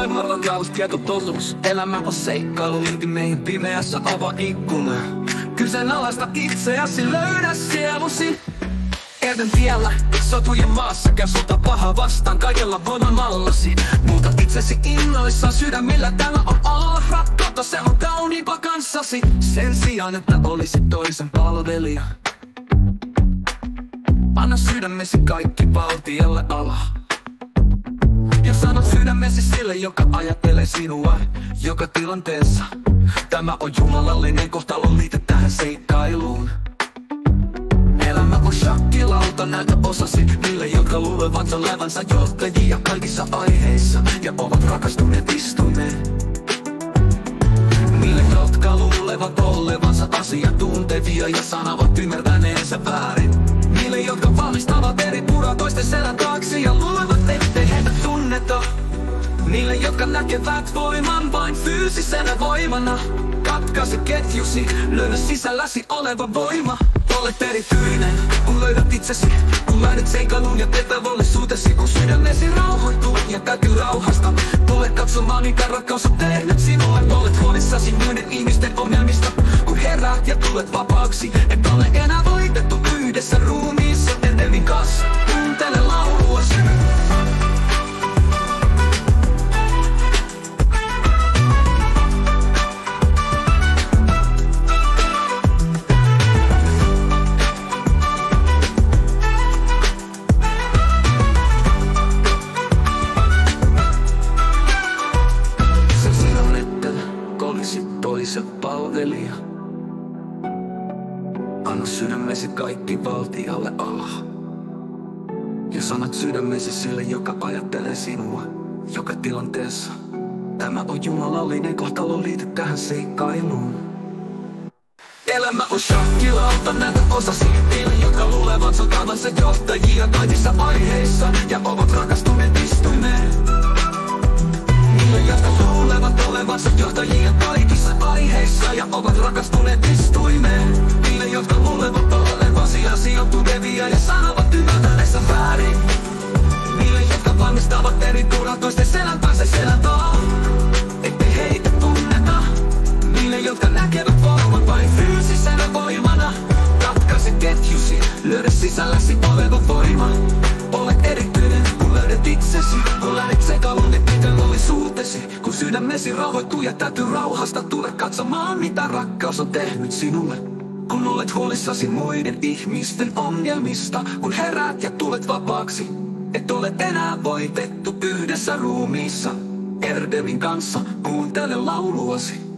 Maailmalla kaus tietototuus, elämä on seikkailu, irti meihin pimeässä avaa ikkuna. Kyseenalaista itseäsi, löydä sielusi. Erden tiellä, sotujen maassa, käy sota paha vastaan kaikella voimallasi. Muuta itsesi innoissaan sydämillä, tämä on olla rakkautta, se on kauniimpa kanssasi. Sen sijaan, että olisit toisen palvelija, anna sydämesi kaikki valtialle ala. Ja sanot sydämesi sille, joka ajattelee sinua joka tilanteessa. Tämä on jumalallinen kohtalo, liitä tähän seikkailuun. Elämä on shakkilauta, näytä osasi niille, jotka luulevat olevansa johtajia kaikissa aiheissa ja ovat rakastuneet istumeen. Niille, jotka luulevat olevansa asiantuntevia ja sanovat ymmärtäneensä väärin. Niille, jotka valmistavat eri puraa toisten selän taakse ja luulevat, ettei heitä tunneta. Niille, jotka näkevät voiman vain fyysisenä voimana. Katkaise ketjusi, löydä sisälläsi oleva voima. Olet erityinen, kun löydät itsesi, kun lähdet seikailuun ja teet velvollisuutesi. Kun sydämesi rauhoittuu ja täytyy rauhasta, tule katsomaan, mikä rakkaus on tehnyt sinulle. Olet huolissasi muiden ihmisten ongelmista, kun heräät ja tulet vapaaksi. Et ole enää voitettu yhdessä ruumiissa, Erdemin kanssa kuuntele lauluasi. Toisen palvelija, anna sydämesi kaikki valtialle ala. Ja sanat sydämesi sille, joka ajattelee sinua joka tilanteessa. Tämä on jumalallinen kohtalo, liity tähän seikkailuun. Elämä on shakkilauta, näytä osasi niille, jotka luulevat sotavansa johtajia kaikissa aiheissa ja ovat rakastuneet istuimeen. Niille, jotka luulevat olevansa johtajia kaikissa aiheissa ja ovat rakastuneet istuimeen. Niille, jotka luulevat olevasi asiantuntevia ja sanovat ymmärtäneensä väärin. Niille, jotka valmistavat eri puraa toisten selän päänsä selän taa, ettei heitä tunneta. Niille, jotka näkevät voiman vain fyysisenä voimana. Katkaise ketjusi, löydä sisälläsi oleva voima. Ole erityinen, kun löydät itsesi, kun lähdet seikailuun ja teet velvollisuutesi. Kun sydämesi rauhoittuu ja täytyy rauhasta, tule katsomaan, mitä rakkaus on tehnyt sinulle. Kun olet huolissasi muiden ihmisten ongelmista, kun heräät ja tulet vapaaksi, et ole enää voitettu yhdessä ruumiissa. Erdemin kanssa kuuntele lauluasi.